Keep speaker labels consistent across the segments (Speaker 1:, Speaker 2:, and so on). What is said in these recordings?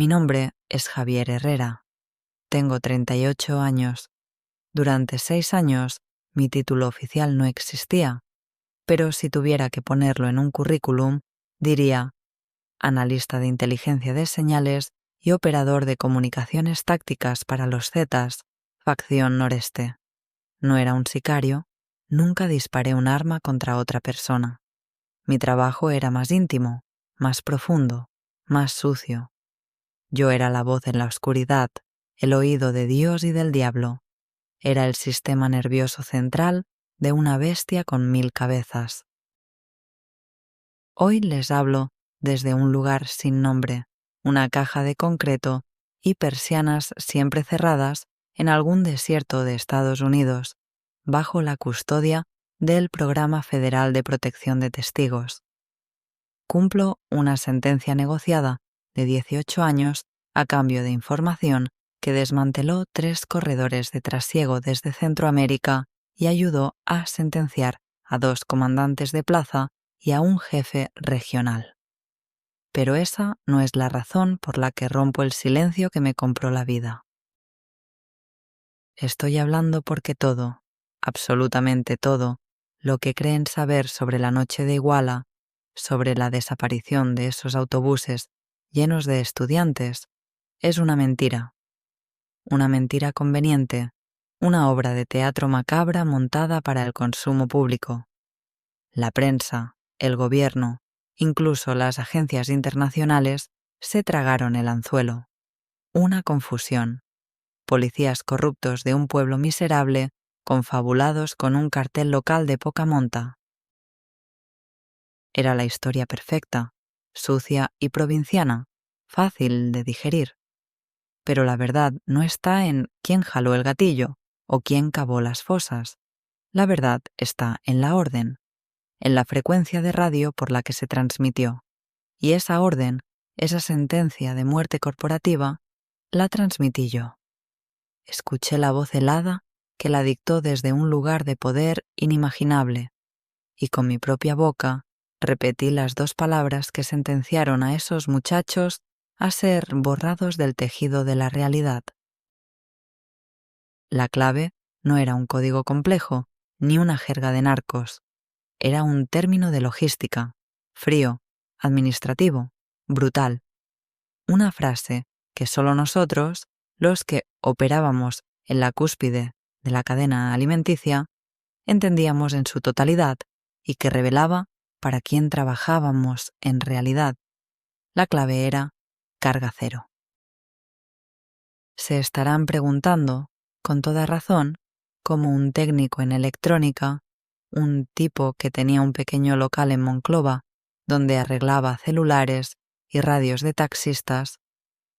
Speaker 1: Mi nombre es Javier Herrera. Tengo 38 años. Durante 6 años mi título oficial no existía, pero si tuviera que ponerlo en un currículum, diría analista de inteligencia de señales y operador de comunicaciones tácticas para los Zetas, facción noreste. No era un sicario, nunca disparé un arma contra otra persona. Mi trabajo era más íntimo, más profundo, más sucio. Yo era la voz en la oscuridad, el oído de Dios y del diablo. Era el sistema nervioso central de una bestia con 1000 cabezas. Hoy les hablo desde un lugar sin nombre, una caja de concreto y persianas siempre cerradas en algún desierto de Estados Unidos, bajo la custodia del Programa Federal de Protección de Testigos. Cumplo una sentencia negociada de 18 años a cambio de información que desmanteló 3 corredores de trasiego desde Centroamérica y ayudó a sentenciar a 2 comandantes de plaza y a un jefe regional. Pero esa no es la razón por la que rompo el silencio que me compró la vida. Estoy hablando porque todo, absolutamente todo, lo que creen saber sobre la noche de Iguala, sobre la desaparición de esos autobuses llenos de estudiantes, es una mentira conveniente, una obra de teatro macabra montada para el consumo público. La prensa, el gobierno, incluso las agencias internacionales se tragaron el anzuelo. Una confusión. Policías corruptos de un pueblo miserable confabulados con un cartel local de poca monta. Era la historia perfecta, sucia y provinciana, fácil de digerir. Pero la verdad no está en quién jaló el gatillo o quién cavó las fosas. La verdad está en la orden, en la frecuencia de radio por la que se transmitió. Y esa orden, esa sentencia de muerte corporativa, la transmití yo. Escuché la voz helada que la dictó desde un lugar de poder inimaginable, y con mi propia boca repetí las 2 palabras que sentenciaron a esos muchachos a ser borrados del tejido de la realidad. La clave no era un código complejo, ni una jerga de narcos. Era un término de logística, frío, administrativo, brutal. Una frase que solo nosotros, los que operábamos en la cúspide de la cadena alimenticia, entendíamos en su totalidad y que revelaba para quién trabajábamos en realidad. La clave era carga cero. Se estarán preguntando, con toda razón, cómo un técnico en electrónica, un tipo que tenía un pequeño local en Monclova, donde arreglaba celulares y radios de taxistas,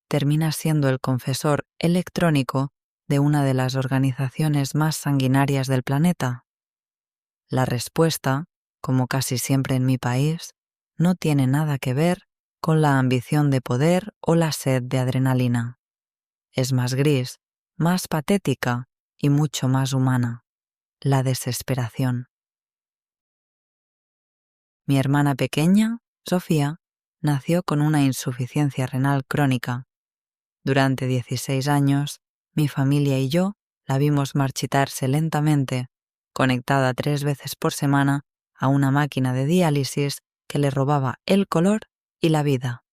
Speaker 1: termina siendo el confesor electrónico de una de las organizaciones más sanguinarias del planeta. La respuesta, como casi siempre en mi país, no tiene nada que ver con la ambición de poder o la sed de adrenalina. Es más gris, más patética y mucho más humana: la desesperación. Mi hermana pequeña, Sofía, nació con una insuficiencia renal crónica. Durante 16 años, mi familia y yo la vimos marchitarse lentamente, conectada 3 veces por semana a una máquina de diálisis que le robaba el color y la vida.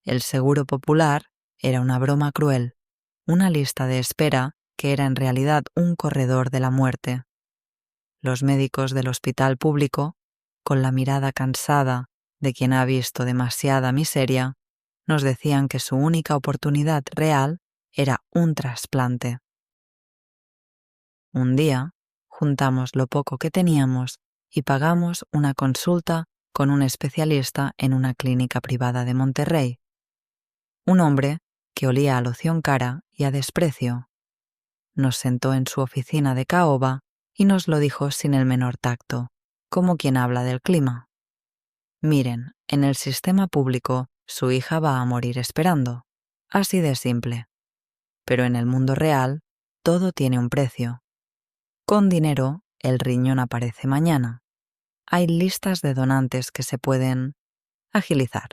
Speaker 1: El seguro popular era una broma cruel, una lista de espera que era en realidad un corredor de la muerte. Los médicos del hospital público, con la mirada cansada de quien ha visto demasiada miseria, nos decían que su única oportunidad real era un trasplante. Un día, juntamos lo poco que teníamos y pagamos una consulta con un especialista en una clínica privada de Monterrey. Un hombre que olía a loción cara y a desprecio. Nos sentó en su oficina de caoba y nos lo dijo sin el menor tacto, como quien habla del clima. Miren, en el sistema público su hija va a morir esperando. Así de simple. Pero en el mundo real, todo tiene un precio. Con dinero, el riñón aparece mañana. Hay listas de donantes que se pueden agilizar.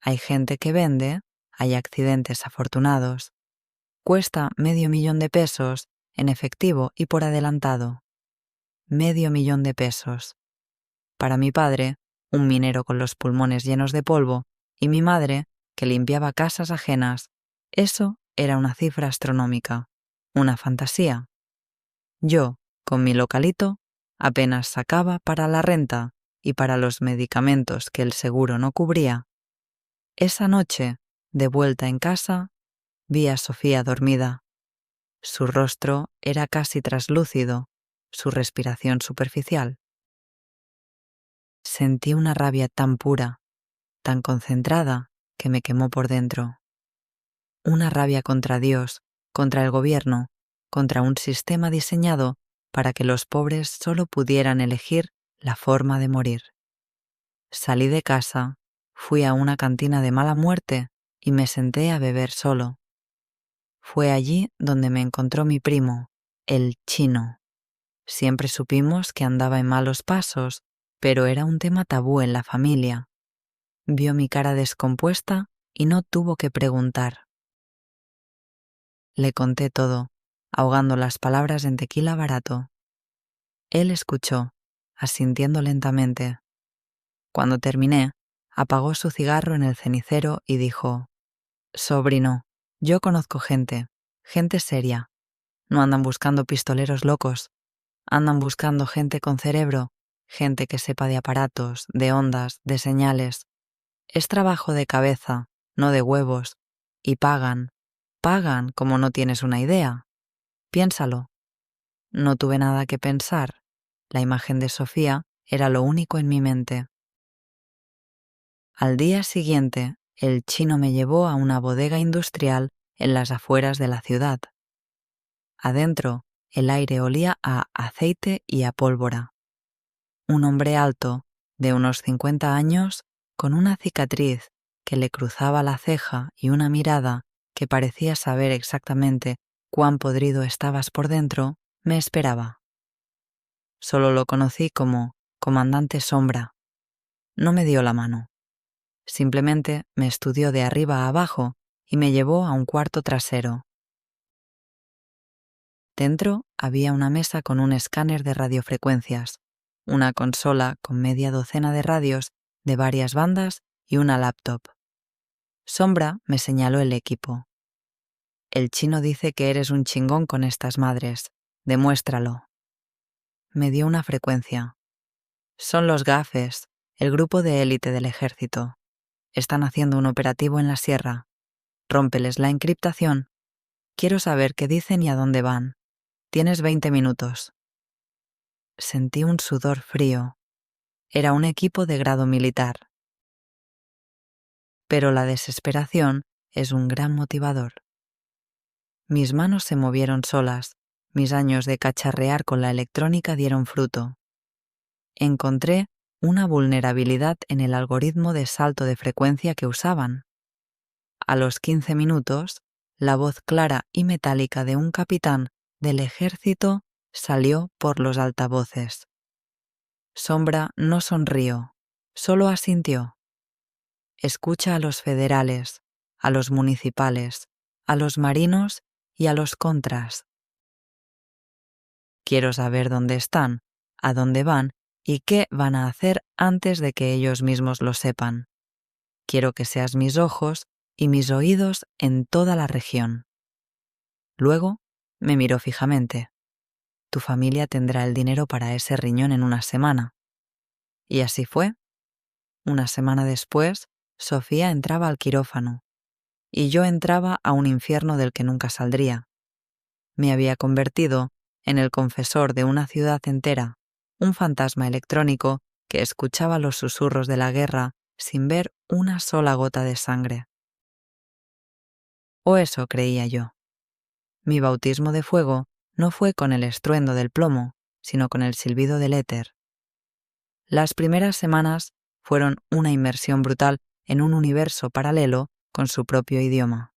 Speaker 1: Hay gente que vende, hay accidentes afortunados. Cuesta $500,000 en efectivo y por adelantado. $500,000. Para mi padre, un minero con los pulmones llenos de polvo, y mi madre, que limpiaba casas ajenas, eso era una cifra astronómica, una fantasía. Yo, con mi localito, apenas sacaba para la renta y para los medicamentos que el seguro no cubría. Esa noche, de vuelta en casa, vi a Sofía dormida. Su rostro era casi traslúcido, su respiración superficial. Sentí una rabia tan pura, tan concentrada, que me quemó por dentro. Una rabia contra Dios, contra el gobierno, contra un sistema diseñado para que los pobres solo pudieran elegir la forma de morir. Salí de casa, fui a una cantina de mala muerte y me senté a beber solo. Fue allí donde me encontró mi primo, el chino. Siempre supimos que andaba en malos pasos, pero era un tema tabú en la familia. Vio mi cara descompuesta y no tuvo que preguntar. Le conté todo, ahogando las palabras en tequila barato. Él escuchó, asintiendo lentamente. Cuando terminé, apagó su cigarro en el cenicero y dijo: «Sobrino, yo conozco gente seria. No andan buscando pistoleros locos, andan buscando gente con cerebro, gente que sepa de aparatos, de ondas, de señales. Es trabajo de cabeza, no de huevos, y pagan como no tienes una idea. Piénsalo». No tuve nada que pensar. La imagen de Sofía era lo único en mi mente. Al día siguiente, el chino me llevó a una bodega industrial en las afueras de la ciudad. Adentro, el aire olía a aceite y a pólvora. Un hombre alto, de unos 50 años, con una cicatriz que le cruzaba la ceja y una mirada que parecía saber exactamente cuán podrido estabas por dentro, me esperaba. Solo lo conocí como Comandante Sombra. No me dio la mano. Simplemente me estudió de arriba a abajo y me llevó a un cuarto trasero. Dentro había una mesa con un escáner de radiofrecuencias, una consola con media docena de radios de varias bandas y una laptop. Sombra me señaló el equipo. «El chino dice que eres un chingón con estas madres. Demuéstralo». Me dio una frecuencia. «Son los Gafes, el grupo de élite del ejército. Están haciendo un operativo en la sierra. Rómpeles la encriptación. Quiero saber qué dicen y a dónde van. Tienes 20 minutos». Sentí un sudor frío. Era un equipo de grado militar. Pero la desesperación es un gran motivador. Mis manos se movieron solas. Mis años de cacharrear con la electrónica dieron fruto. Encontré una vulnerabilidad en el algoritmo de salto de frecuencia que usaban. A los 15 minutos, la voz clara y metálica de un capitán del ejército salió por los altavoces. Sombra no sonrió, solo asintió. «Escucha a los federales, a los municipales, a los marinos y a los contras. Quiero saber dónde están, a dónde van y qué van a hacer antes de que ellos mismos lo sepan. Quiero que seas mis ojos y mis oídos en toda la región». Luego me miró fijamente. «Tu familia tendrá el dinero para ese riñón en una semana». Y así fue. Una semana después, Sofía entraba al quirófano y yo entraba a un infierno del que nunca saldría. Me había convertido en el confesor de una ciudad entera, un fantasma electrónico que escuchaba los susurros de la guerra sin ver una sola gota de sangre. O eso creía yo. Mi bautismo de fuego no fue con el estruendo del plomo, sino con el silbido del éter. Las primeras semanas fueron una inmersión brutal en un universo paralelo con su propio idioma.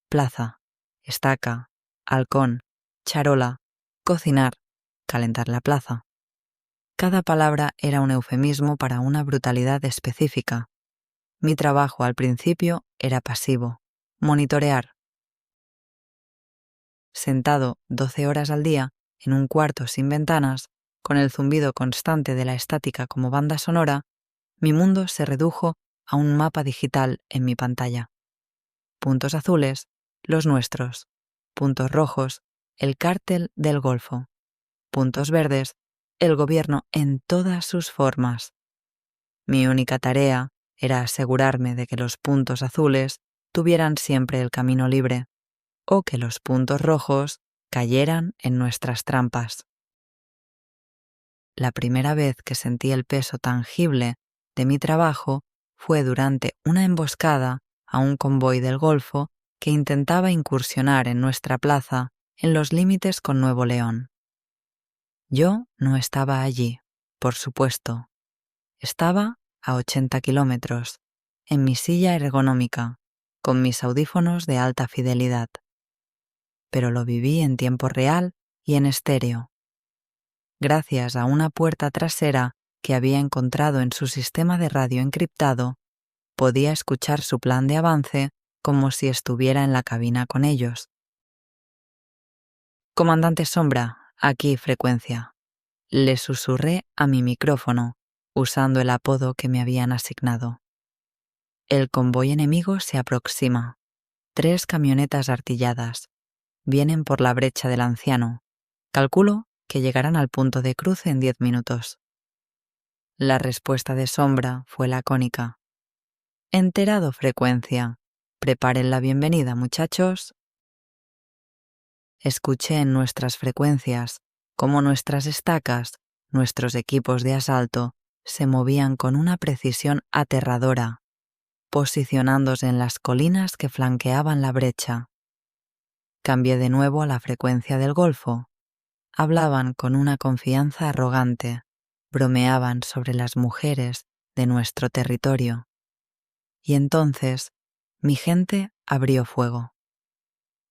Speaker 1: Plaza, estaca, halcón, charola, cocinar, calentar la plaza. Cada palabra era un eufemismo para una brutalidad específica. Mi trabajo al principio era pasivo, monitorear. Sentado 12 horas al día en un cuarto sin ventanas, con el zumbido constante de la estática como banda sonora, mi mundo se redujo a un mapa digital en mi pantalla. Puntos azules, los nuestros. Puntos rojos, el cártel del Golfo. Puntos verdes, el gobierno en todas sus formas. Mi única tarea era asegurarme de que los puntos azules tuvieran siempre el camino libre, o que los puntos rojos cayeran en nuestras trampas. La primera vez que sentí el peso tangible de mi trabajo fue durante una emboscada a un convoy del Golfo que intentaba incursionar en nuestra plaza en los límites con Nuevo León. Yo no estaba allí, por supuesto. Estaba a 80 kilómetros, en mi silla ergonómica, con mis audífonos de alta fidelidad. Pero lo viví en tiempo real y en estéreo. Gracias a una puerta trasera que había encontrado en su sistema de radio encriptado, podía escuchar su plan de avance como si estuviera en la cabina con ellos. Comandante Sombra, aquí frecuencia. Le susurré a mi micrófono, usando el apodo que me habían asignado. El convoy enemigo se aproxima. 3 camionetas artilladas. Vienen por la brecha del anciano. Calculo que llegarán al punto de cruce en 10 minutos. La respuesta de Sombra fue lacónica. Enterado, frecuencia. Preparen la bienvenida, muchachos. Escuché en nuestras frecuencias cómo nuestras estacas, nuestros equipos de asalto, se movían con una precisión aterradora, posicionándose en las colinas que flanqueaban la brecha. Cambié de nuevo a la frecuencia del Golfo. Hablaban con una confianza arrogante, bromeaban sobre las mujeres de nuestro territorio. Y entonces mi gente abrió fuego.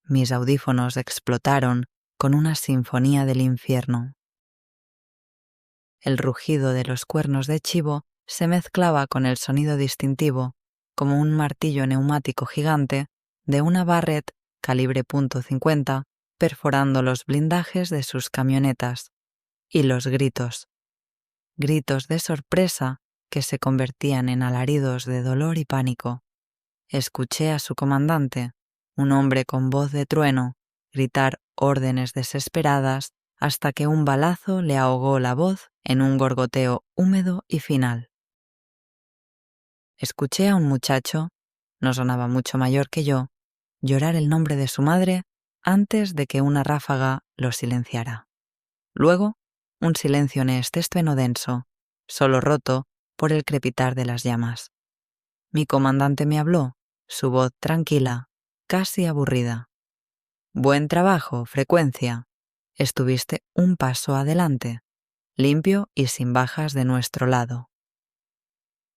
Speaker 1: Mis audífonos explotaron con una sinfonía del infierno. El rugido de los cuernos de chivo se mezclaba con el sonido distintivo, como un martillo neumático gigante de una Barrett calibre .50 perforando los blindajes de sus camionetas, y los gritos. Gritos de sorpresa que se convertían en alaridos de dolor y pánico. Escuché a su comandante, un hombre con voz de trueno, gritar órdenes desesperadas hasta que un balazo le ahogó la voz en un gorgoteo húmedo y final. Escuché a un muchacho, no sonaba mucho mayor que yo, llorar el nombre de su madre antes de que una ráfaga lo silenciara. Luego, un silencio neestéspeno denso, solo roto por el crepitar de las llamas. Mi comandante me habló, su voz tranquila, casi aburrida. Buen trabajo, frecuencia. Estuviste un paso adelante, limpio y sin bajas de nuestro lado.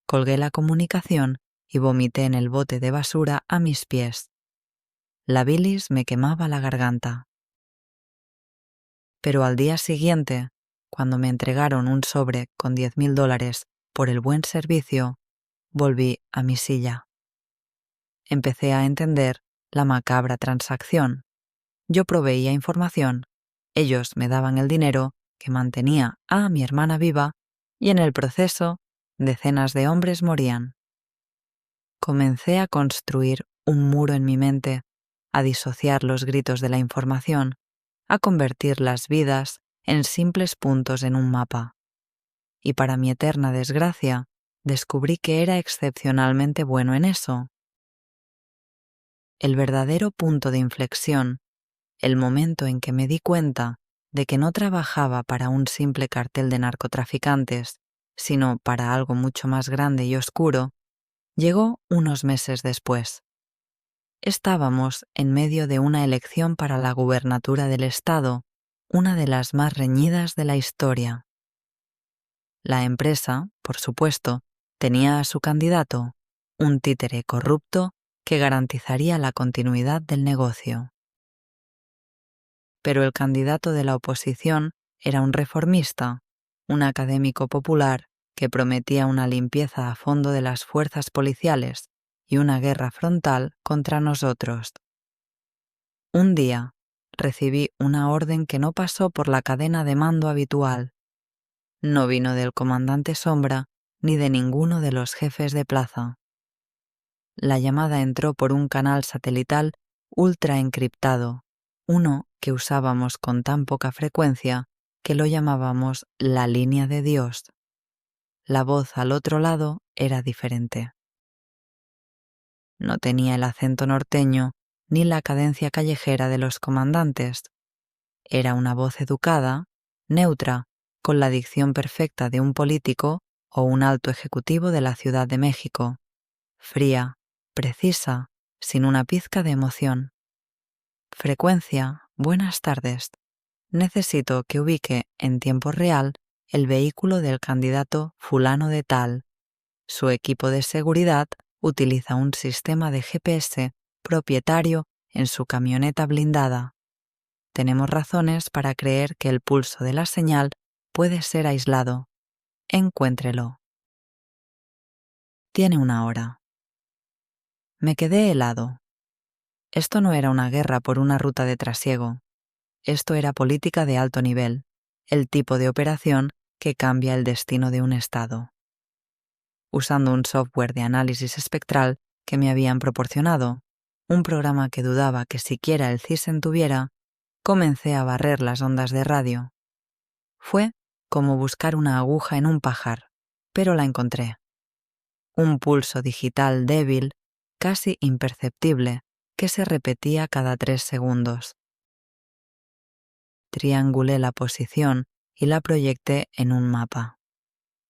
Speaker 1: Colgué la comunicación y vomité en el bote de basura a mis pies. La bilis me quemaba la garganta. Pero al día siguiente, cuando me entregaron un sobre con $10,000 por el buen servicio, volví a mi silla. Empecé a entender la macabra transacción. Yo proveía información, ellos me daban el dinero que mantenía a mi hermana viva y en el proceso decenas de hombres morían. Comencé a construir un muro en mi mente, a disociar los gritos de la información, a convertir las vidas en simples puntos en un mapa. Y para mi eterna desgracia, descubrí que era excepcionalmente bueno en eso. El verdadero punto de inflexión, el momento en que me di cuenta de que no trabajaba para un simple cartel de narcotraficantes, sino para algo mucho más grande y oscuro, llegó unos meses después. Estábamos en medio de una elección para la gubernatura del estado, una de las más reñidas de la historia. La empresa, por supuesto, tenía a su candidato, un títere corrupto que garantizaría la continuidad del negocio. Pero el candidato de la oposición era un reformista, un académico popular que prometía una limpieza a fondo de las fuerzas policiales y una guerra frontal contra nosotros. Un día recibí una orden que no pasó por la cadena de mando habitual. No vino del comandante Sombra ni de ninguno de los jefes de plaza. La llamada entró por un canal satelital ultra encriptado, uno que usábamos con tan poca frecuencia que lo llamábamos la línea de Dios. La voz al otro lado era diferente. No tenía el acento norteño ni la cadencia callejera de los comandantes. Era una voz educada, neutra, con la dicción perfecta de un político o un alto ejecutivo de la Ciudad de México, fría, precisa, sin una pizca de emoción. Frecuencia, buenas tardes. Necesito que ubique en tiempo real el vehículo del candidato fulano de tal. Su equipo de seguridad utiliza un sistema de GPS propietario en su camioneta blindada. Tenemos razones para creer que el pulso de la señal puede ser aislado. Encuéntrelo. Tiene una hora. Me quedé helado. Esto no era una guerra por una ruta de trasiego. Esto era política de alto nivel, el tipo de operación que cambia el destino de un Estado. Usando un software de análisis espectral que me habían proporcionado, un programa que dudaba que siquiera el CISEN tuviera, comencé a barrer las ondas de radio. Fue como buscar una aguja en un pajar, pero la encontré. Un pulso digital débil, casi imperceptible, que se repetía cada 3 segundos. Triangulé la posición y la proyecté en un mapa.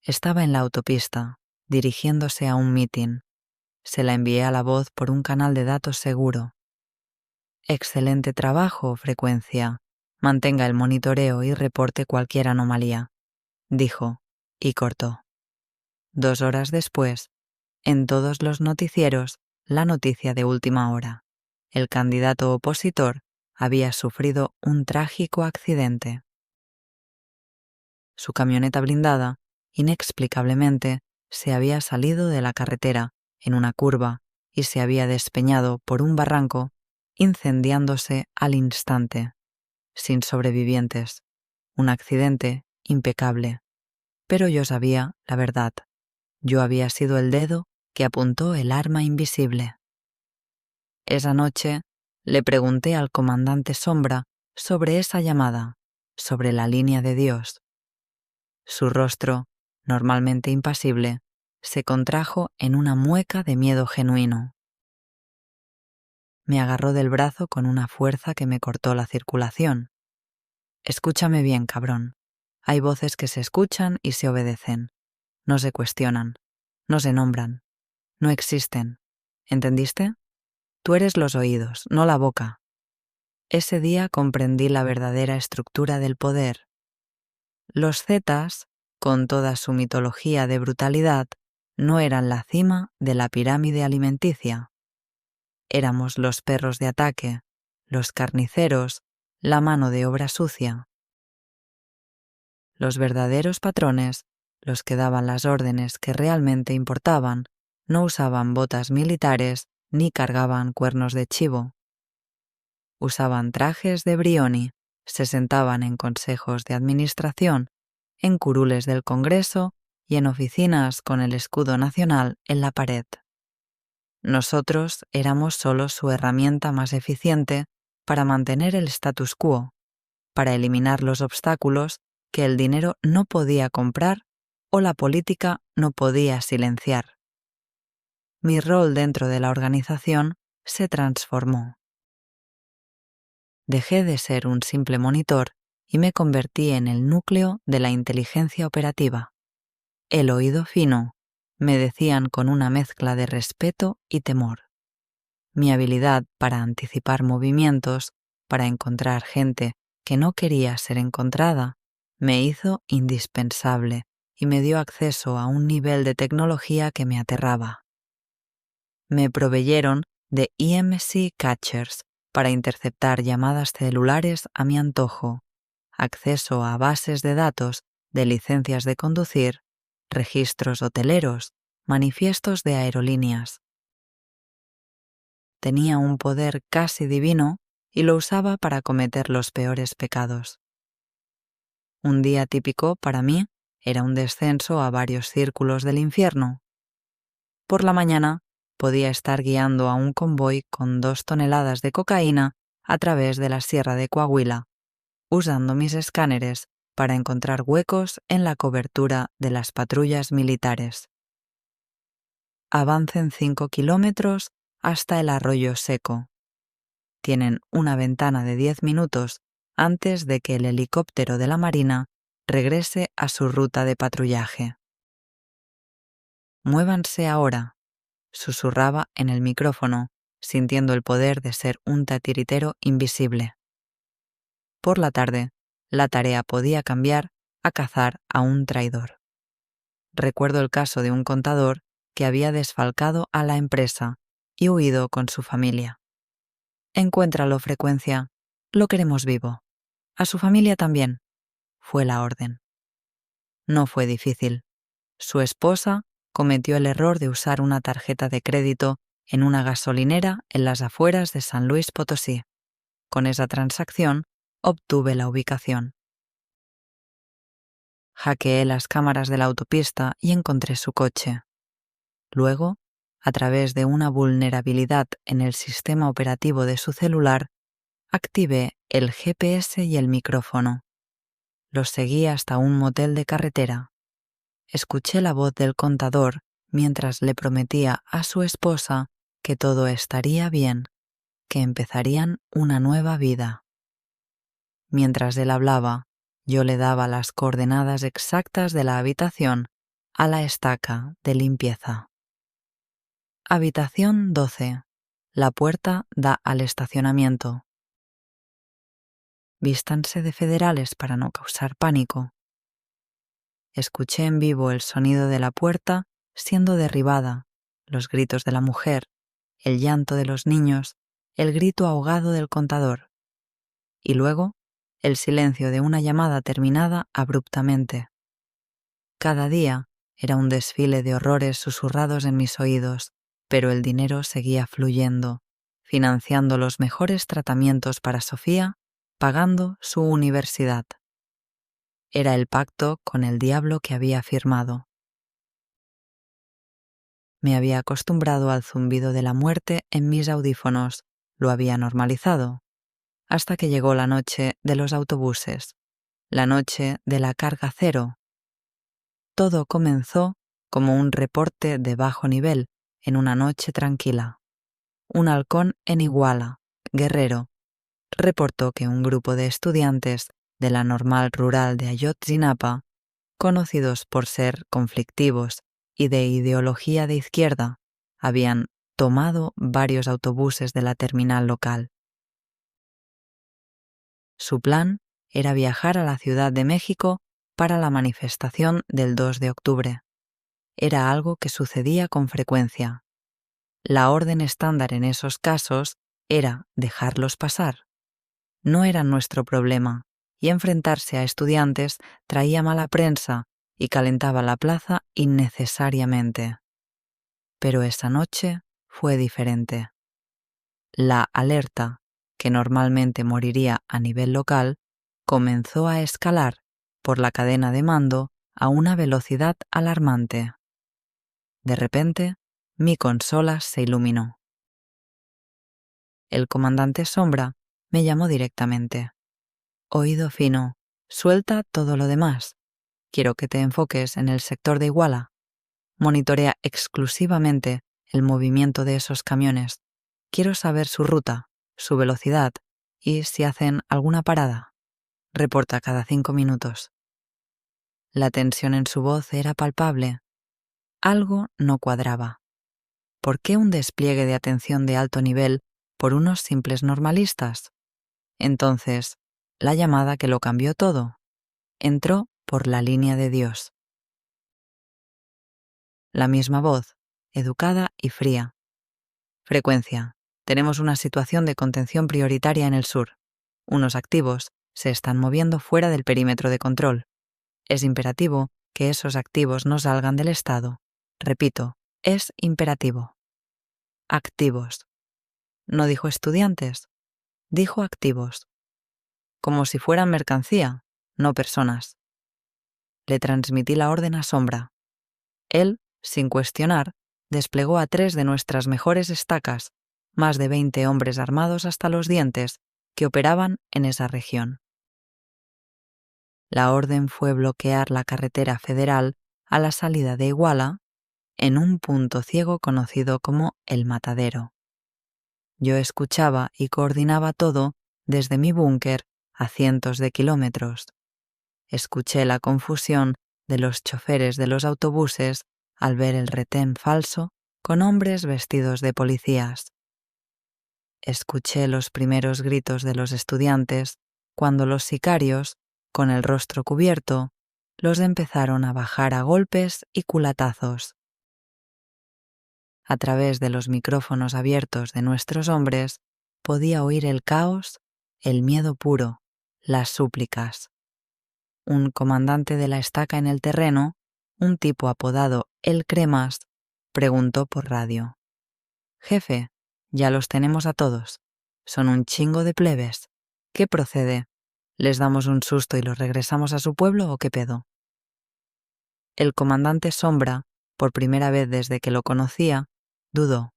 Speaker 1: Estaba en la autopista, dirigiéndose a un mitin. Se la envié a la voz por un canal de datos seguro. Excelente trabajo, frecuencia. Mantenga el monitoreo y reporte cualquier anomalía, dijo, y cortó. 2 horas después, en todos los noticieros, la noticia de última hora. El candidato opositor había sufrido un trágico accidente. Su camioneta blindada, inexplicablemente, se había salido de la carretera en una curva y se había despeñado por un barranco, incendiándose al instante, sin sobrevivientes. Un accidente impecable. Pero yo sabía la verdad. Yo había sido el dedo que apuntó el arma invisible. Esa noche le pregunté al comandante Sombra sobre esa llamada, sobre la línea de Dios. Su rostro, normalmente impasible, se contrajo en una mueca de miedo genuino. Me agarró del brazo con una fuerza que me cortó la circulación. Escúchame bien, cabrón. Hay voces que se escuchan y se obedecen. No se cuestionan, no se nombran, no existen. ¿Entendiste? Tú eres los oídos, no la boca. Ese día comprendí la verdadera estructura del poder. Los Zetas, con toda su mitología de brutalidad, no eran la cima de la pirámide alimenticia. Éramos los perros de ataque, los carniceros, la mano de obra sucia. Los verdaderos patrones, los que daban las órdenes que realmente importaban, no usaban botas militares ni cargaban cuernos de chivo. Usaban trajes de Brioni, se sentaban en consejos de administración, en curules del Congreso y en oficinas con el escudo nacional en la pared. Nosotros éramos solo su herramienta más eficiente para mantener el status quo, para eliminar los obstáculos que el dinero no podía comprar o la política no podía silenciar. Mi rol dentro de la organización se transformó. Dejé de ser un simple monitor y me convertí en el núcleo de la inteligencia operativa. El oído fino, me decían con una mezcla de respeto y temor. Mi habilidad para anticipar movimientos, para encontrar gente que no quería ser encontrada, me hizo indispensable y me dio acceso a un nivel de tecnología que me aterraba. Me proveyeron de EMC Catchers para interceptar llamadas celulares a mi antojo, acceso a bases de datos de licencias de conducir, registros hoteleros, manifiestos de aerolíneas. Tenía un poder casi divino y lo usaba para cometer los peores pecados. Un día típico para mí era un descenso a varios círculos del infierno. Por la mañana podía estar guiando a un convoy con 2 toneladas de cocaína a través de la Sierra de Coahuila, usando mis escáneres para encontrar huecos en la cobertura de las patrullas militares. Avancen 5 kilómetros hasta el Arroyo Seco. Tienen una ventana de 10 minutos antes de que el helicóptero de la Marina regrese a su ruta de patrullaje. Muévanse ahora, susurraba en el micrófono, sintiendo el poder de ser un titiritero invisible. Por la tarde, la tarea podía cambiar a cazar a un traidor. Recuerdo el caso de un contador que había desfalcado a la empresa y huido con su familia. Encuéntralo, Frecuencia. Lo queremos vivo. A su familia también, fue la orden. No fue difícil. Su esposa cometió el error de usar una tarjeta de crédito en una gasolinera en las afueras de San Luis Potosí. Con esa transacción, obtuve la ubicación. Hackeé las cámaras de la autopista y encontré su coche. Luego, a través de una vulnerabilidad en el sistema operativo de su celular, activé el GPS y el micrófono. Los seguí hasta un motel de carretera. Escuché la voz del contador mientras le prometía a su esposa que todo estaría bien, que empezarían una nueva vida. Mientras él hablaba, yo le daba las coordenadas exactas de la habitación a la estaca de limpieza. Habitación 12. La puerta da al estacionamiento. Vístanse de federales para no causar pánico. Escuché en vivo el sonido de la puerta siendo derribada, los gritos de la mujer, el llanto de los niños, el grito ahogado del contador. Y luego, el silencio de una llamada terminada abruptamente. Cada día era un desfile de horrores susurrados en mis oídos, pero el dinero seguía fluyendo, financiando los mejores tratamientos para Sofía, pagando su universidad. Era el pacto con el diablo que había firmado. Me había acostumbrado al zumbido de la muerte en mis audífonos, lo había normalizado, hasta que llegó la noche de los autobuses, la noche de la carga cero. Todo comenzó como un reporte de bajo nivel en una noche tranquila. Un halcón en Iguala, Guerrero, reportó que un grupo de estudiantes de la Normal Rural de Ayotzinapa, conocidos por ser conflictivos y de ideología de izquierda, habían tomado varios autobuses de la terminal local. Su plan era viajar a la Ciudad de México para la manifestación del 2 de octubre. Era algo que sucedía con frecuencia. La orden estándar en esos casos era dejarlos pasar. No era nuestro problema, y enfrentarse a estudiantes traía mala prensa y calentaba la plaza innecesariamente. Pero esa noche fue diferente. La alerta, que normalmente moriría a nivel local, comenzó a escalar por la cadena de mando a una velocidad alarmante. De repente, mi consola se iluminó. El comandante Sombra me llamó directamente. Oído fino, suelta todo lo demás. Quiero que te enfoques en el sector de Iguala. Monitorea exclusivamente el movimiento de esos camiones. Quiero saber su ruta, su velocidad y si hacen alguna parada. Reporta cada 5 minutos. La tensión en su voz era palpable. Algo no cuadraba. ¿Por qué un despliegue de atención de alto nivel por unos simples normalistas? Entonces, la llamada que lo cambió todo. Entró por la línea de Dios. La misma voz, educada y fría. Frecuencia. Tenemos una situación de contención prioritaria en el sur. Unos activos se están moviendo fuera del perímetro de control. Es imperativo que esos activos no salgan del estado. Repito, es imperativo. Activos. No dijo estudiantes, dijo activos. Como si fueran mercancía, no personas. Le transmití la orden a Sombra. Él, sin cuestionar, desplegó a 3 de nuestras mejores estacas, más de 20 hombres armados hasta los dientes, que operaban en esa región. La orden fue bloquear la carretera federal a la salida de Iguala en un punto ciego conocido como El Matadero. Yo escuchaba y coordinaba todo desde mi búnker a cientos de kilómetros. Escuché la confusión de los choferes de los autobuses al ver el retén falso con hombres vestidos de policías. Escuché los primeros gritos de los estudiantes cuando los sicarios, con el rostro cubierto, los empezaron a bajar a golpes y culatazos. A través de los micrófonos abiertos de nuestros hombres podía oír el caos, el miedo puro, las súplicas. Un comandante de la estaca en el terreno, un tipo apodado El Cremas, preguntó por radio: «Jefe, ya los tenemos a todos. Son un chingo de plebes. ¿Qué procede? ¿Les damos un susto y los regresamos a su pueblo o qué pedo?» El comandante Sombra, por primera vez desde que lo conocía, dudó.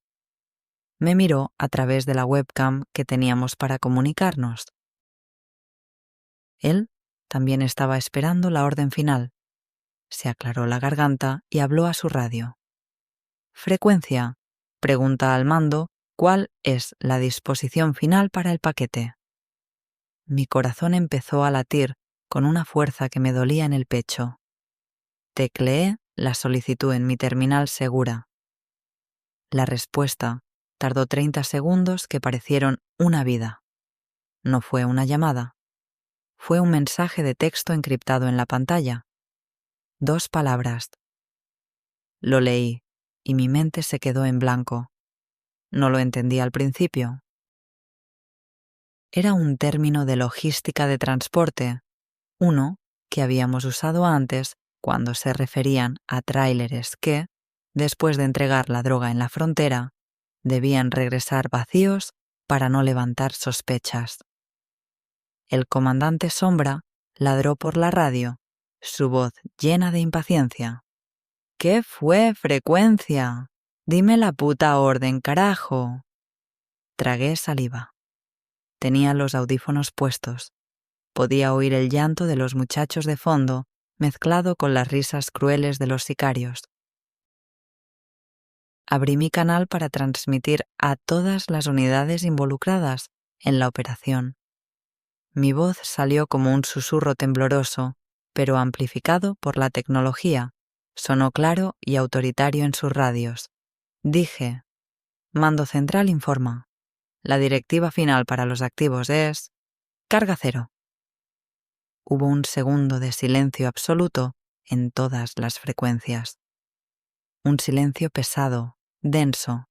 Speaker 1: Me miró a través de la webcam que teníamos para comunicarnos. Él también estaba esperando la orden final. Se aclaró la garganta y habló a su radio. «Frecuencia», pregunta al mando cuál es la disposición final para el paquete. Mi corazón empezó a latir con una fuerza que me dolía en el pecho. Tecleé la solicitud en mi terminal segura. La respuesta tardó 30 segundos que parecieron una vida. No fue una llamada. Fue un mensaje de texto encriptado en la pantalla. 2 palabras. Lo leí y mi mente se quedó en blanco. No lo entendí al principio. Era un término de logística de transporte, uno que habíamos usado antes cuando se referían a tráileres que, después de entregar la droga en la frontera, debían regresar vacíos para no levantar sospechas. El comandante Sombra ladró por la radio, su voz llena de impaciencia. «¿Qué fue, frecuencia? Dime la puta orden, carajo». Tragué saliva. Tenía los audífonos puestos. Podía oír el llanto de los muchachos de fondo, mezclado con las risas crueles de los sicarios. Abrí mi canal para transmitir a todas las unidades involucradas en la operación. Mi voz salió como un susurro tembloroso, pero amplificado por la tecnología. Sonó claro y autoritario en sus radios. Dije: «Mando central informa. La directiva final para los activos es carga cero». Hubo un segundo de silencio absoluto en todas las frecuencias. Un silencio pesado, denso.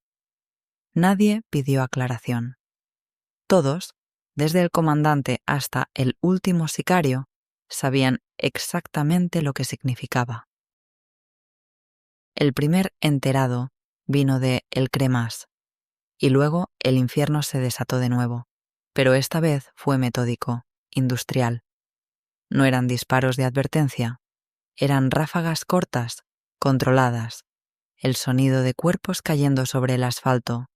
Speaker 1: Nadie pidió aclaración. Todos, desde el comandante hasta el último sicario, sabían exactamente lo que significaba. El primer enterado vino de El Cremas, y luego el infierno se desató de nuevo, pero esta vez fue metódico, industrial. No eran disparos de advertencia, eran ráfagas cortas, controladas, el sonido de cuerpos cayendo sobre el asfalto,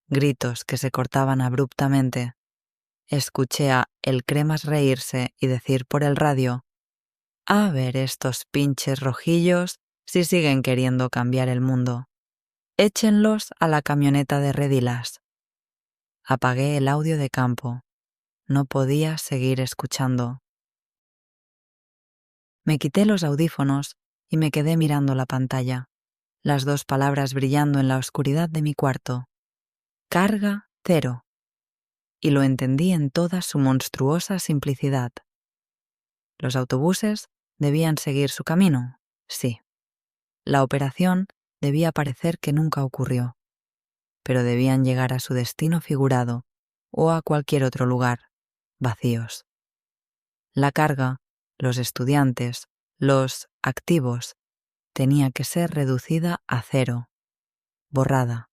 Speaker 1: gritos que se cortaban abruptamente. Escuché a El Cremas reírse y decir por el radio: «A ver estos pinches rojillos si siguen queriendo cambiar el mundo. Échenlos a la camioneta de redilas». Apagué el audio de campo. No podía seguir escuchando. Me quité los audífonos y me quedé mirando la pantalla, las 2 palabras brillando en la oscuridad de mi cuarto. Carga cero. Y lo entendí en toda su monstruosa simplicidad. ¿Los autobuses debían seguir su camino? Sí. La operación debía parecer que nunca ocurrió, pero debían llegar a su destino figurado o a cualquier otro lugar, vacíos. La carga, los estudiantes, Los activos tenía que ser reducida a cero, borrada,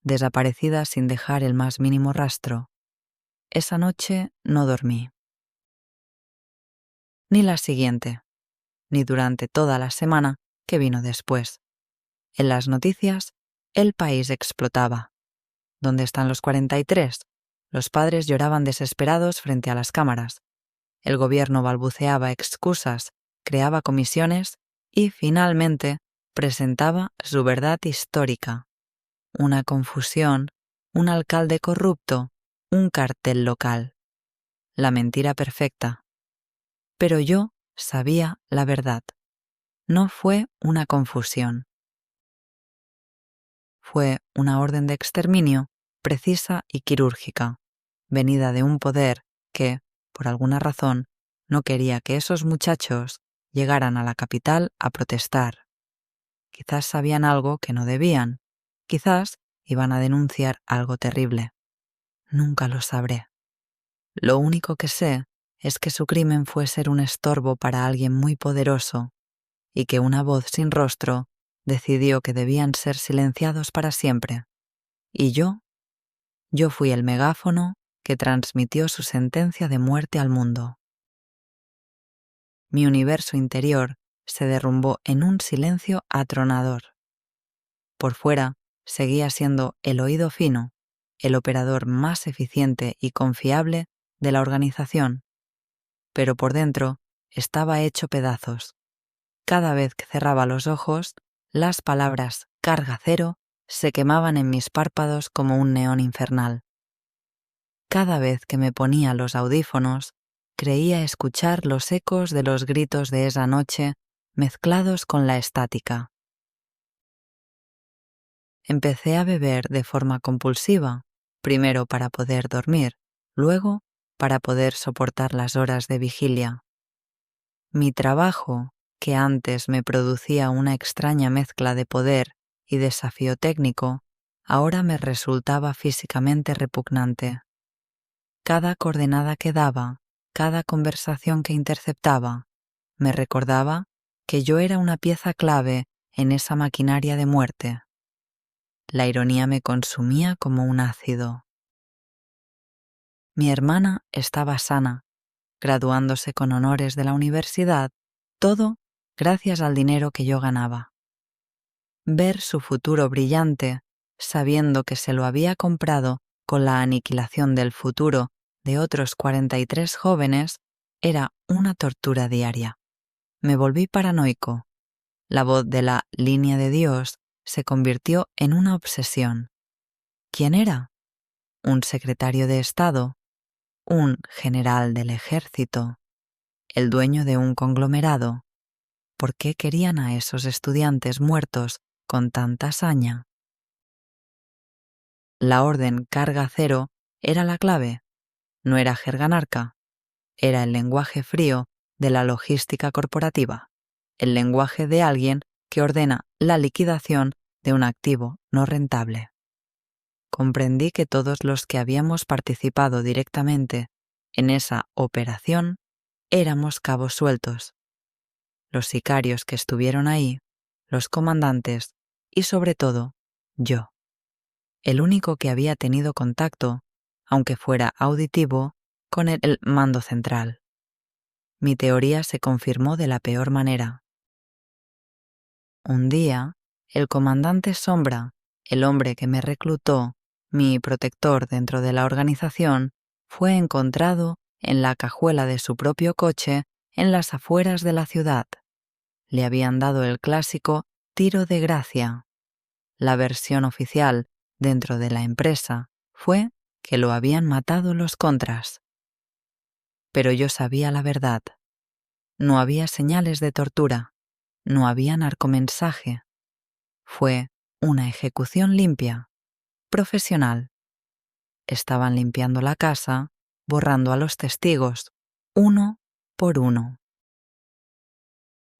Speaker 1: desaparecida sin dejar el más mínimo rastro. Esa noche no dormí. Ni la siguiente, ni durante toda la semana que vino después. En las noticias, el país explotaba. ¿Dónde están los 43? Los padres lloraban desesperados frente a las cámaras. El gobierno balbuceaba excusas, creaba comisiones y, finalmente, presentaba su verdad histórica. Una confusión, un alcalde corrupto, un cartel local. La mentira perfecta. Pero yo sabía la verdad. No fue una confusión. Fue una orden de exterminio precisa y quirúrgica, venida de un poder que, por alguna razón, no quería que esos muchachos llegaran a la capital a protestar. Quizás sabían algo que no debían, quizás iban a denunciar algo terrible. Nunca lo sabré. Lo único que sé es que su crimen fue ser un estorbo para alguien muy poderoso y que una voz sin rostro decidió que debían ser silenciados para siempre. Y yo fui el megáfono que transmitió su sentencia de muerte al mundo. Mi universo interior se derrumbó en un silencio atronador. Por fuera seguía siendo el oído fino, el operador más eficiente y confiable de la organización, pero por dentro estaba hecho pedazos. Cada vez que cerraba los ojos, las palabras carga cero se quemaban en mis párpados como un neón infernal. Cada vez que me ponía los audífonos, creía escuchar los ecos de los gritos de esa noche mezclados con la estática. Empecé a beber de forma compulsiva, primero para poder dormir, luego para poder soportar las horas de vigilia. Mi trabajo, que antes me producía una extraña mezcla de poder y desafío técnico, ahora me resultaba físicamente repugnante. Cada coordenada que daba, cada conversación que interceptaba, me recordaba que yo era una pieza clave en esa maquinaria de muerte. La ironía me consumía como un ácido. Mi hermana estaba sana, graduándose con honores de la universidad, todo gracias al dinero que yo ganaba. Ver su futuro brillante, sabiendo que se lo había comprado con la aniquilación del futuro de otros 43 jóvenes, era una tortura diaria. Me volví paranoico. La voz de la línea de Dios se convirtió en una obsesión. ¿Quién era? ¿Un secretario de Estado? ¿Un general del ejército? ¿El dueño de un conglomerado? ¿Por qué querían a esos estudiantes muertos con tanta saña? La orden carga cero era la clave. No era jerga narca. Era el lenguaje frío de la logística corporativa, el lenguaje de alguien que ordena la liquidación de un activo no rentable. Comprendí que todos los que habíamos participado directamente en esa operación éramos cabos sueltos. Los sicarios que estuvieron ahí, los comandantes y, sobre todo, yo. El único que había tenido contacto, aunque fuera auditivo, con el mando central. Mi teoría se confirmó de la peor manera. Un día, el comandante Sombra, el hombre que me reclutó, mi protector dentro de la organización, fue encontrado en la cajuela de su propio coche en las afueras de la ciudad. Le habían dado el clásico tiro de gracia. La versión oficial dentro de la empresa fue que lo habían matado los contras. Pero yo sabía la verdad. No había señales de tortura, no había narcomensaje. Fue una ejecución limpia, profesional. Estaban limpiando la casa, borrando a los testigos, uno por uno.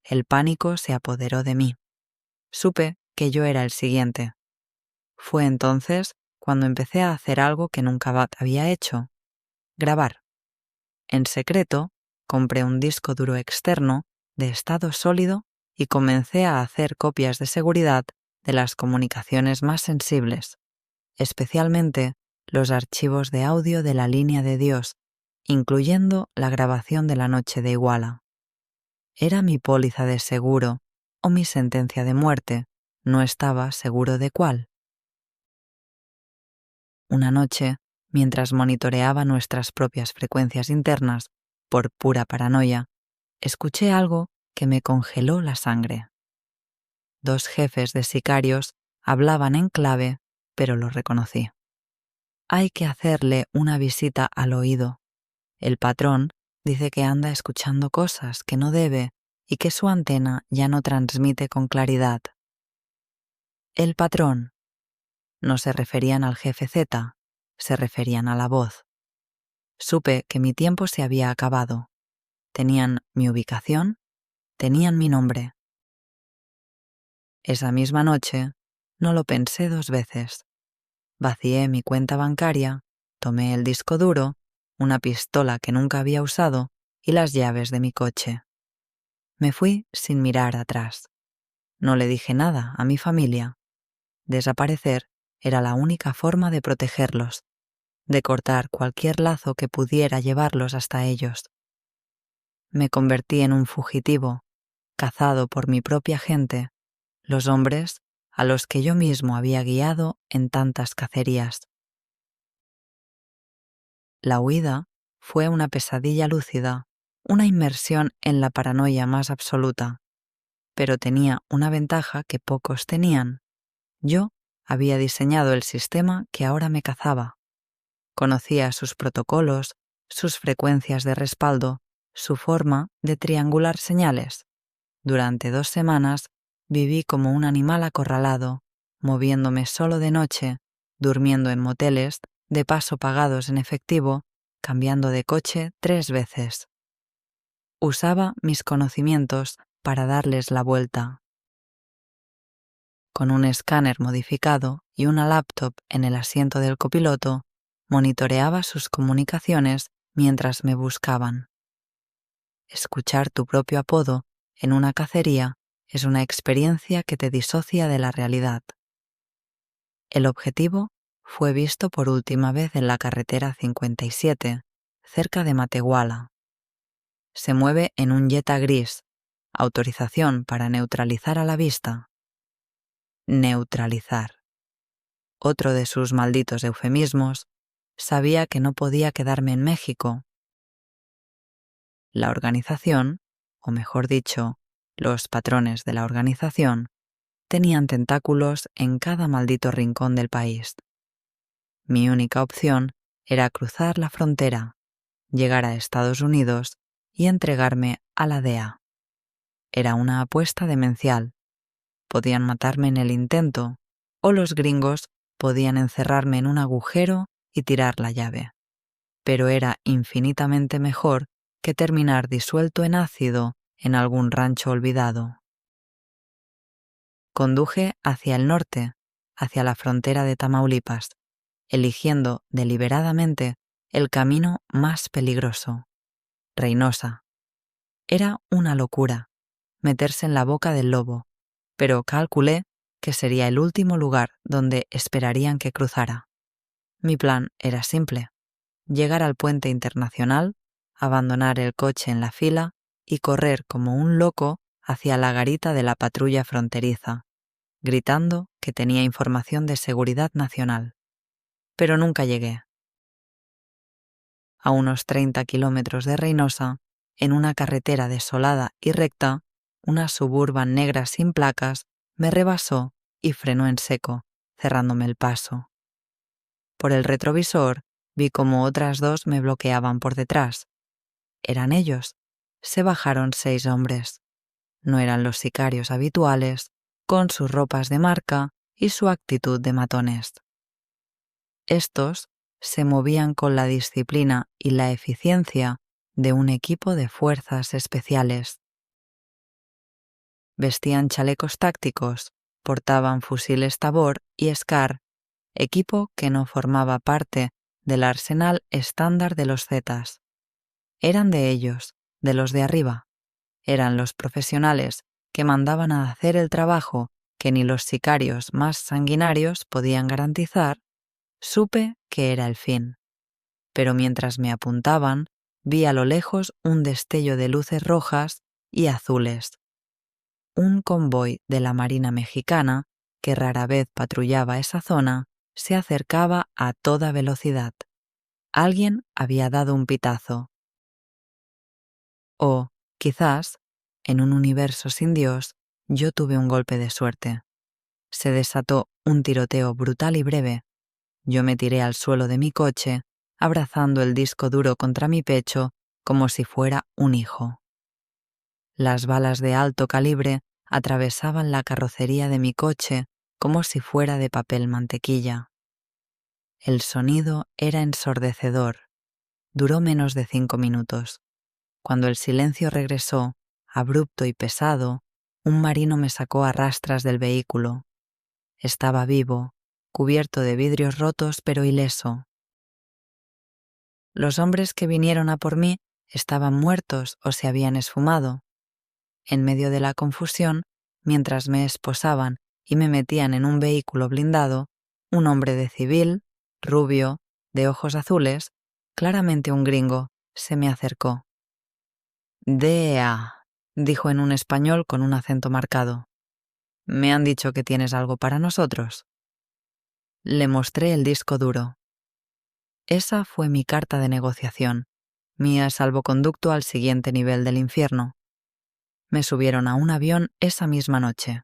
Speaker 1: El pánico se apoderó de mí. Supe que yo era el siguiente. Fue entonces cuando empecé a hacer algo que nunca había hecho: grabar. En secreto, compré un disco duro externo de estado sólido y comencé a hacer copias de seguridad de las comunicaciones más sensibles, especialmente los archivos de audio de la línea de Dios, incluyendo la grabación de la noche de Iguala. Era mi póliza de seguro o mi sentencia de muerte, no estaba seguro de cuál. Una noche, mientras monitoreaba nuestras propias frecuencias internas por pura paranoia, escuché algo que me congeló la sangre. 2 jefes de sicarios hablaban en clave, pero lo reconocí. Hay que hacerle una visita al oído. El patrón dice que anda escuchando cosas que no debe y que su antena ya no transmite con claridad. El patrón. No se referían al jefe Z, se referían a la voz. Supe que mi tiempo se había acabado. Tenían mi ubicación, tenían mi nombre. Esa misma noche, no lo pensé 2 veces. Vacié mi cuenta bancaria, tomé el disco duro, una pistola que nunca había usado y las llaves de mi coche. Me fui sin mirar atrás. No le dije nada a mi familia. Desaparecer era la única forma de protegerlos, de cortar cualquier lazo que pudiera llevarlos hasta ellos. Me convertí en un fugitivo, cazado por mi propia gente, los hombres a los que yo mismo había guiado en tantas cacerías. La huida fue una pesadilla lúcida, una inmersión en la paranoia más absoluta, pero tenía una ventaja que pocos tenían. Yo había diseñado el sistema que ahora me cazaba. Conocía sus protocolos, sus frecuencias de respaldo, su forma de triangular señales. Durante 2 semanas viví como un animal acorralado, moviéndome solo de noche, durmiendo en moteles, de paso pagados en efectivo, cambiando de coche 3 veces. Usaba mis conocimientos para darles la vuelta. Con un escáner modificado y una laptop en el asiento del copiloto, monitoreaba sus comunicaciones mientras me buscaban. Escuchar tu propio apodo en una cacería es una experiencia que te disocia de la realidad. El objetivo fue visto por última vez en la carretera 57, cerca de Matehuala. Se mueve en un Jetta gris, autorización para neutralizar a la vista. Neutralizar. Otro de sus malditos eufemismos, sabía que no podía quedarme en México. La organización, o mejor dicho, los patrones de la organización, tenían tentáculos en cada maldito rincón del país. Mi única opción era cruzar la frontera, llegar a Estados Unidos y entregarme a la DEA. Era una apuesta demencial. Podían matarme en el intento, o los gringos podían encerrarme en un agujero y tirar la llave. Pero era infinitamente mejor que terminar disuelto en ácido en algún rancho olvidado. Conduje hacia el norte, hacia la frontera de Tamaulipas, eligiendo deliberadamente el camino más peligroso. Reynosa. Era una locura meterse en la boca del lobo, pero calculé que sería el último lugar donde esperarían que cruzara. Mi plan era simple: llegar al puente internacional, abandonar el coche en la fila y correr como un loco hacia la garita de la patrulla fronteriza, gritando que tenía información de seguridad nacional. Pero nunca llegué. A unos 30 kilómetros de Reynosa, en una carretera desolada y recta, una Suburban negra sin placas me rebasó y frenó en seco, cerrándome el paso. Por el retrovisor vi cómo otras 2 me bloqueaban por detrás. Eran ellos. Se bajaron 6 hombres. No eran los sicarios habituales, con sus ropas de marca y su actitud de matones. Estos se movían con la disciplina y la eficiencia de un equipo de fuerzas especiales. Vestían chalecos tácticos, portaban fusiles Tabor y Scar, equipo que no formaba parte del arsenal estándar de los Zetas. Eran de ellos, de los de arriba. eran los profesionales que mandaban a hacer el trabajo que ni los sicarios más sanguinarios podían garantizar, supe que era el fin. Pero mientras me apuntaban, vi a lo lejos un destello de luces rojas y azules. Un convoy de la Marina Mexicana, que rara vez patrullaba esa zona, se acercaba a toda velocidad. Alguien había dado un pitazo. O, quizás, en un universo sin Dios, yo tuve un golpe de suerte. Se desató un tiroteo brutal y breve. Yo me tiré al suelo de mi coche, abrazando el disco duro contra mi pecho como si fuera un hijo. Las balas de alto calibre atravesaban la carrocería de mi coche como si fuera de papel mantequilla. El sonido era ensordecedor. Duró menos de 5 minutos. Cuando el silencio regresó, abrupto y pesado, un marino me sacó a rastras del vehículo. Estaba vivo, cubierto de vidrios rotos pero ileso. Los hombres que vinieron a por mí estaban muertos o se habían esfumado. En medio de la confusión, mientras me esposaban y me metían en un vehículo blindado, un hombre de civil, rubio, de ojos azules, claramente un gringo, se me acercó. «Dea», dijo en un español con un acento marcado. «Me han dicho que tienes algo para nosotros». Le mostré el disco duro. Esa fue mi carta de negociación, mi salvoconducto al siguiente nivel del infierno. Me subieron a un avión esa misma noche.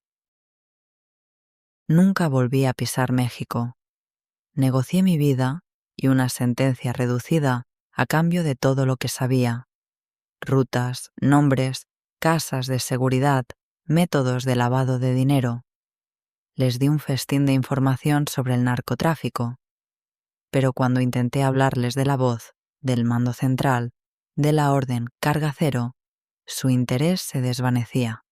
Speaker 1: Nunca volví a pisar México. Negocié mi vida y una sentencia reducida a cambio de todo lo que sabía. Rutas, nombres, casas de seguridad, métodos de lavado de dinero. Les di un festín de información sobre el narcotráfico. Pero cuando intenté hablarles de la voz, del mando central, de la orden carga cero, su interés se desvanecía.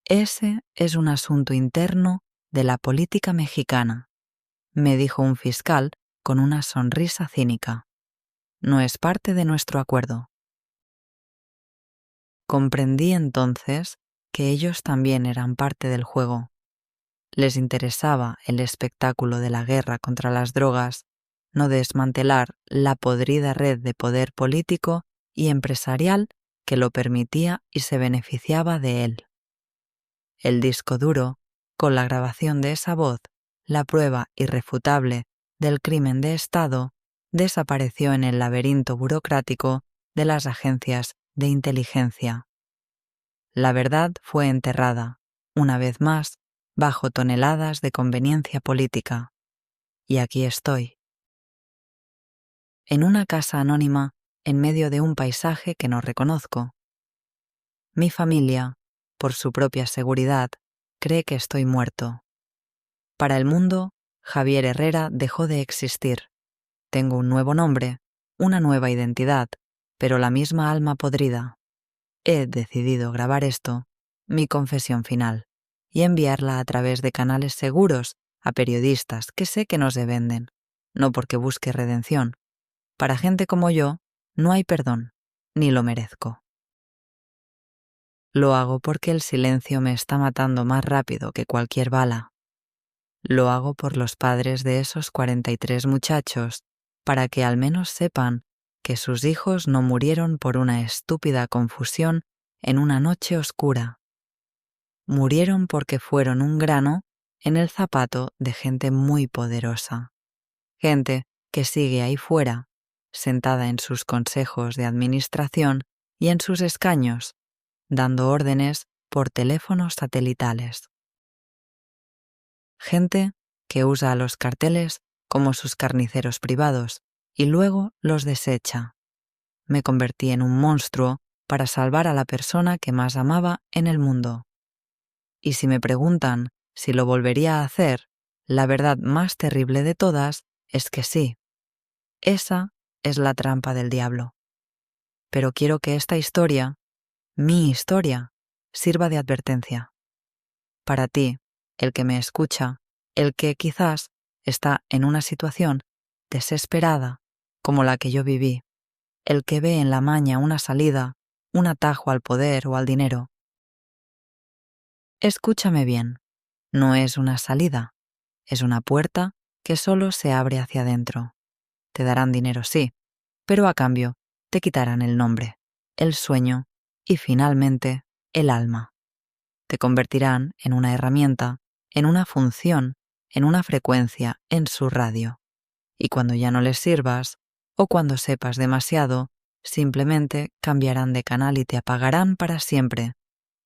Speaker 1: Ese es un asunto interno de la política mexicana, me dijo un fiscal con una sonrisa cínica. No es parte de nuestro acuerdo. Comprendí entonces que ellos también eran parte del juego. Les interesaba el espectáculo de la guerra contra las drogas, no desmantelar la podrida red de poder político y empresarial que lo permitía y se beneficiaba de él. El disco duro, con la grabación de esa voz, la prueba irrefutable del crimen de Estado, desapareció en el laberinto burocrático de las agencias de inteligencia. La verdad fue enterrada, una vez más, bajo toneladas de conveniencia política. Y aquí estoy. En una casa anónima, en medio de un paisaje que no reconozco. Mi familia, por su propia seguridad, cree que estoy muerto. Para el mundo, Javier Herrera dejó de existir. Tengo un nuevo nombre, una nueva identidad, pero la misma alma podrida. He decidido grabar esto, mi confesión final, y enviarla a través de canales seguros a periodistas que sé que no se venden, no porque busque redención. Para gente como yo, no hay perdón, ni lo merezco. Lo hago porque el silencio me está matando más rápido que cualquier bala. Lo hago por los padres de esos 43 muchachos, para que al menos sepan que sus hijos no murieron por una estúpida confusión en una noche oscura. Murieron porque fueron un grano en el zapato de gente muy poderosa. Gente que sigue ahí fuera, sentada en sus consejos de administración y en sus escaños, dando órdenes por teléfonos satelitales. Gente que usa a los carteles como sus carniceros privados y luego los desecha. Me convertí en un monstruo para salvar a la persona que más amaba en el mundo. Y si me preguntan si lo volvería a hacer, la verdad más terrible de todas es que sí. Esa es la trampa del diablo. Pero quiero que esta historia, mi historia, sirva de advertencia. Para ti, el que me escucha, el que quizás está en una situación desesperada como la que yo viví, el que ve en la maña una salida, un atajo al poder o al dinero. Escúchame bien, no es una salida, es una puerta que solo se abre hacia adentro. Te darán dinero, sí, pero a cambio te quitarán el nombre, el sueño y finalmente el alma. Te convertirán en una herramienta, en una función, en una frecuencia en su radio. Y cuando ya no les sirvas, o cuando sepas demasiado, simplemente cambiarán de canal y te apagarán para siempre,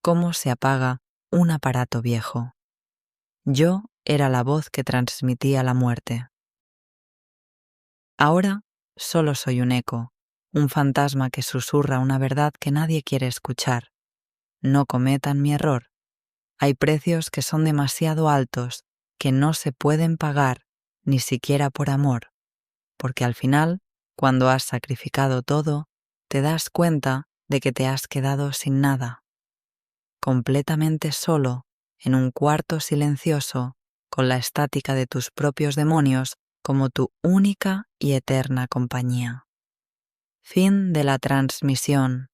Speaker 1: como se apaga un aparato viejo. Yo era la voz que transmitía la muerte. Ahora solo soy un eco, un fantasma que susurra una verdad que nadie quiere escuchar. No cometan mi error. Hay precios que son demasiado altos, que no se pueden pagar, ni siquiera por amor, porque al final, cuando has sacrificado todo, te das cuenta de que te has quedado sin nada, completamente solo, en un cuarto silencioso, con la estática de tus propios demonios como tu única y eterna compañía. Fin de la transmisión.